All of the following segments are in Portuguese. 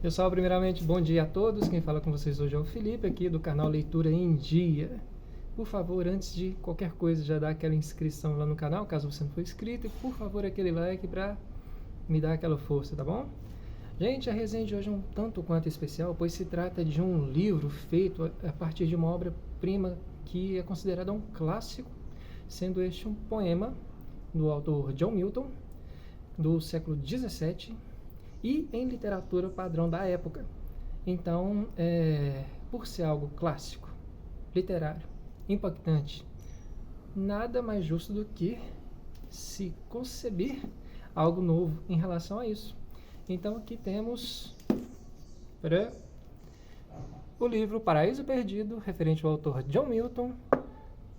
Pessoal, primeiramente, bom dia a todos. Quem fala com vocês hoje é o Felipe, aqui do canal Leitura em Dia. Por favor, antes de qualquer coisa, já dá aquela inscrição lá no canal, caso você não for inscrito. E, por favor, aquele like para me dar aquela força, tá bom? Gente, a resenha de hoje é um tanto quanto especial, pois se trata de um livro feito a partir de uma obra-prima que é considerada um clássico, sendo este um poema do autor John Milton, do século XVII, e em literatura padrão da época. Então, por ser algo clássico, literário, impactante, nada mais justo do que se conceber algo novo em relação a isso. Então aqui temos o livro Paraíso Perdido, referente ao autor John Milton,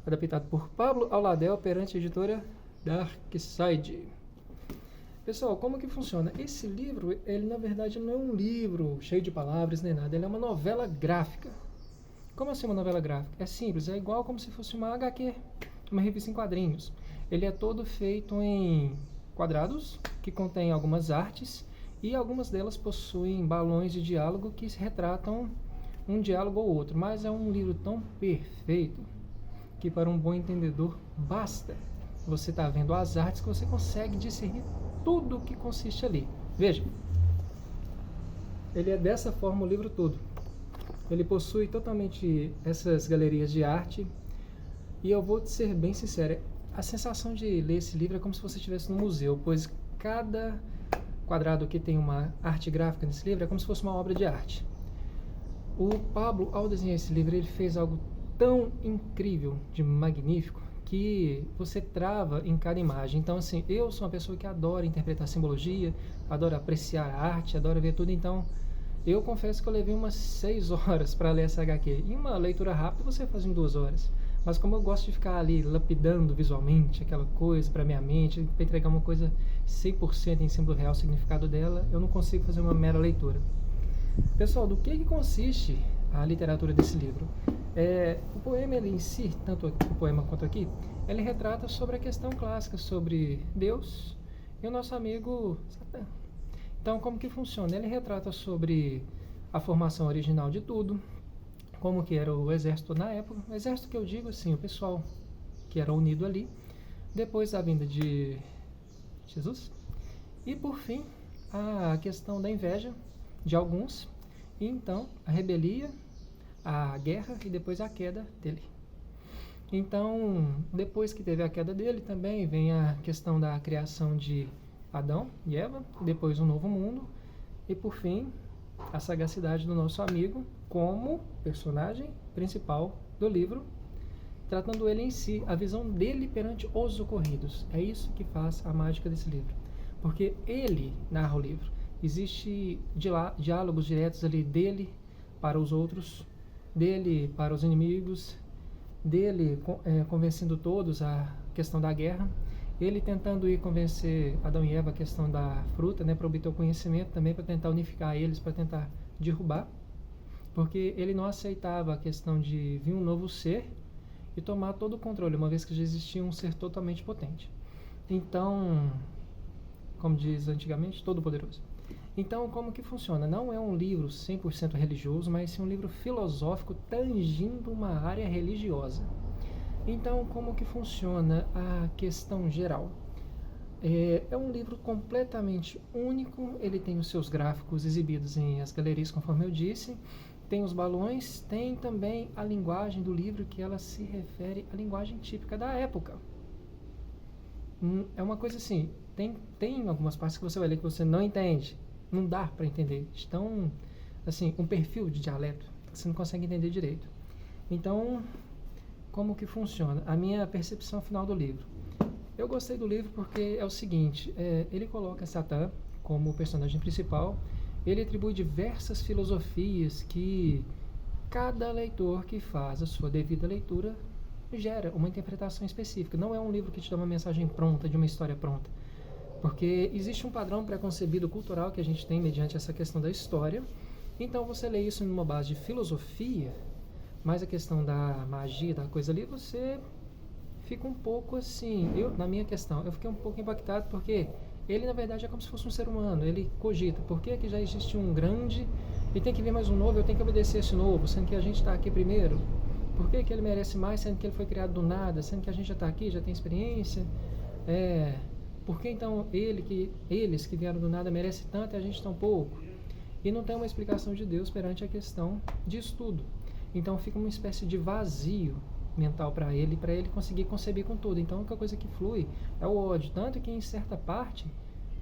adaptado por Pablo Auladel perante a editora Darkside. Pessoal, como que funciona? Esse livro, ele na verdade não é um livro cheio de palavras nem nada, ele é uma novela gráfica. Como assim uma novela gráfica? É simples, é igual como se fosse uma HQ, uma revista em quadrinhos. Ele é todo feito em quadrados, que contém algumas artes, e algumas delas possuem balões de diálogo que retratam um diálogo ou outro. Mas é um livro tão perfeito que para um bom entendedor basta você estar vendo as artes que você consegue discernir tudo o que consiste ali. Veja, ele é dessa forma o livro todo. Ele possui totalmente essas galerias de arte, e eu vou te ser bem sincero, a sensação de ler esse livro é como se você estivesse no museu, pois cada quadrado que tem uma arte gráfica nesse livro é como se fosse uma obra de arte. O Pablo, ao desenhar esse livro, ele fez algo tão incrível, de magnífico, que você trava em cada imagem. Então, assim, eu sou uma pessoa que adora interpretar simbologia, adora apreciar a arte, adora ver tudo. Então, eu confesso que eu levei umas 6 horas para ler essa HQ. E uma leitura rápida você faz em 2 horas. Mas como eu gosto de ficar ali lapidando visualmente aquela coisa para minha mente, para entregar uma coisa 100% em cima do real significado dela, eu não consigo fazer uma mera leitura. Pessoal, do que consiste a literatura desse livro? O poema ele em si, tanto o poema quanto aqui, ele retrata sobre a questão clássica, sobre Deus e o nosso amigo Satã. Então, como que funciona? Ele retrata sobre a formação original de tudo, como que era o exército na época. O exército que eu digo, assim, o pessoal que era unido ali, depois da vinda de Jesus, e por fim, a questão da inveja de alguns, e então a rebelia, a guerra e depois a queda dele. Então, depois que teve a queda dele, também vem a questão da criação de Adão e Eva, depois um novo mundo, e por fim, a sagacidade do nosso amigo como personagem principal do livro, tratando ele em si, a visão dele perante os ocorridos. É isso que faz a mágica desse livro, porque ele narra o livro. Existe diálogos diretos ali dele para os outros, dele para os inimigos, dele convencendo todos a questão da guerra, ele tentando ir convencer Adão e Eva a questão da fruta, né, para obter o conhecimento, também para tentar unificar eles, para tentar derrubar, porque ele não aceitava a questão de vir um novo ser e tomar todo o controle, uma vez que já existia um ser totalmente potente. Então, como diz antigamente, todo poderoso. Então, como que funciona? Não é um livro 100% religioso, mas sim um livro filosófico tangindo uma área religiosa. Então, como que funciona a questão geral? É um livro completamente único, ele tem os seus gráficos exibidos em as galerias, conforme eu disse, tem os balões, tem também a linguagem do livro, que ela se refere à linguagem típica da época. É uma coisa assim, tem algumas partes que você vai ler que você não entende, não dá para entender, estão assim, um perfil de dialeto que você não consegue entender direito. Então, como que funciona? A minha percepção final do livro. Eu gostei do livro porque é o seguinte, ele coloca Satã como personagem principal, ele atribui diversas filosofias que cada leitor que faz a sua devida leitura gera uma interpretação específica. Não é um livro que te dá uma mensagem pronta, de uma história pronta, porque existe um padrão pré-concebido cultural que a gente tem mediante essa questão da história. Então você lê isso numa base de filosofia, mas a questão da magia, da coisa ali, você fica um pouco assim, na minha questão, eu fiquei um pouco impactado porque ele na verdade é como se fosse um ser humano. Ele cogita, por que que já existe um grande e tem que vir mais um novo, eu tenho que obedecer esse novo, sendo que a gente está aqui primeiro? Por que que ele merece mais, sendo que ele foi criado do nada, sendo que a gente já está aqui, já tem experiência? Por que então eles que vieram do nada merecem tanto e a gente tão pouco? E não tem uma explicação de Deus perante a questão disso tudo. Então fica uma espécie de vazio mental para ele conseguir conceber com tudo. Então a única coisa que flui é o ódio. Tanto que em certa parte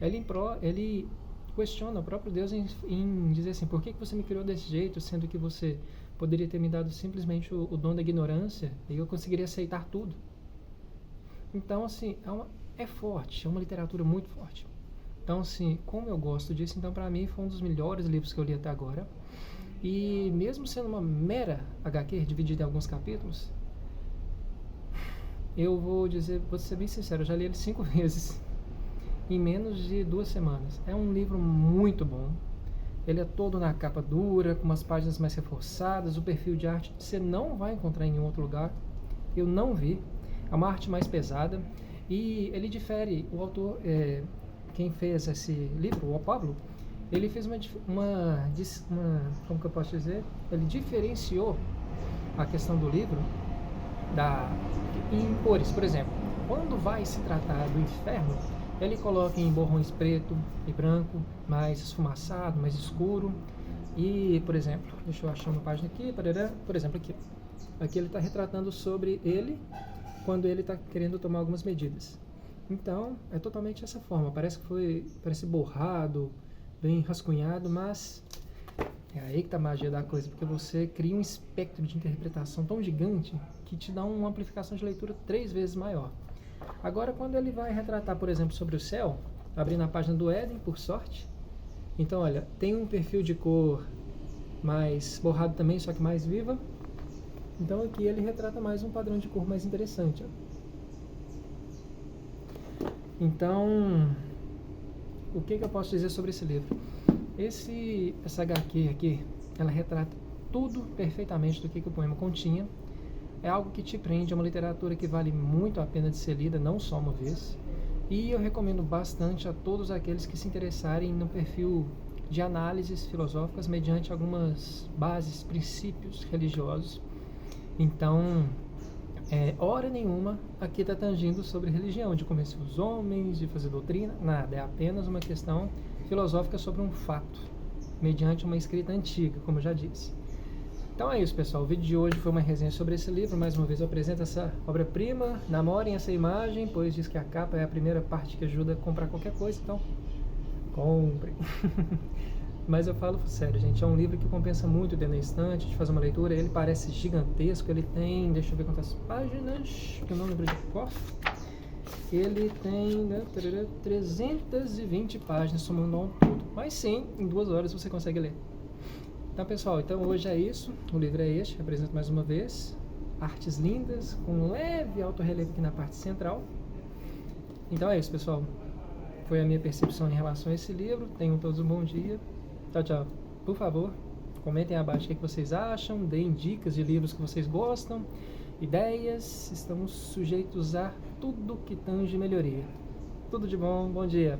ele questiona o próprio Deus em dizer assim, por que você me criou desse jeito, sendo que você poderia ter me dado simplesmente o dom da ignorância e eu conseguiria aceitar tudo. Então assim, é forte, é uma literatura muito forte. Então assim, como eu gosto disso, então para mim foi um dos melhores livros que eu li até agora. E mesmo sendo uma mera HQ dividida em alguns capítulos, eu vou ser bem sincero, eu já li ele 5 vezes em menos de 2 semanas. É um livro muito bom. Ele é todo na capa dura, com umas páginas mais reforçadas. O perfil de arte você não vai encontrar em nenhum outro lugar. Eu não vi. É uma arte mais pesada. E ele difere, o autor, quem fez esse livro, o Pablo, ele fez uma como que eu posso dizer? Ele diferenciou a questão do livro em cores. Por exemplo, quando vai se tratar do inferno, ele coloca em borrões preto e branco, mais esfumaçado, mais escuro. E, por exemplo, deixa eu achar uma página aqui, por exemplo, aqui ele está retratando sobre ele quando ele está querendo tomar algumas medidas. Então, é totalmente essa forma, parece borrado, bem rascunhado, mas é aí que está a magia da coisa, porque você cria um espectro de interpretação tão gigante que te dá uma amplificação de leitura 3 vezes maior. Agora, quando ele vai retratar, por exemplo, sobre o céu, abrindo a página do Éden, por sorte, então, olha, tem um perfil de cor mais borrado também, só que mais viva. Então, aqui ele retrata mais um padrão de cor mais interessante. Ó. Então, o que eu posso dizer sobre esse livro? Essa HQ aqui, ela retrata tudo perfeitamente do que o poema continha. É algo que te prende, é uma literatura que vale muito a pena de ser lida, não só uma vez. E eu recomendo bastante a todos aqueles que se interessarem no perfil de análises filosóficas mediante algumas bases, princípios religiosos. Então, hora nenhuma aqui está tangindo sobre religião, de convencer os homens, de fazer doutrina, nada. É apenas uma questão filosófica sobre um fato, mediante uma escrita antiga, como eu já disse. Então é isso, pessoal. O vídeo de hoje foi uma resenha sobre esse livro. Mais uma vez eu apresento essa obra-prima. Namorem essa imagem, pois diz que a capa é a primeira parte que ajuda a comprar qualquer coisa, então comprem. Mas eu falo sério, gente, é um livro que compensa muito ter na estante, de fazer uma leitura. Ele parece gigantesco, ele tem, deixa eu ver quantas páginas, que eu não lembro de cor. Ele tem 320 páginas, somando um todo. Mas sim, em 2 horas você consegue ler. Então, pessoal, hoje é isso. O livro é este, apresento mais uma vez. Artes lindas, com um leve alto relevo aqui na parte central. Então é isso, pessoal. Foi a minha percepção em relação a esse livro. Tenham todos um bom dia. Tchau, tchau. Por favor, comentem abaixo o que vocês acham, deem dicas de livros que vocês gostam, ideias. Estamos sujeitos a tudo que tange melhoria. Tudo de bom, bom dia.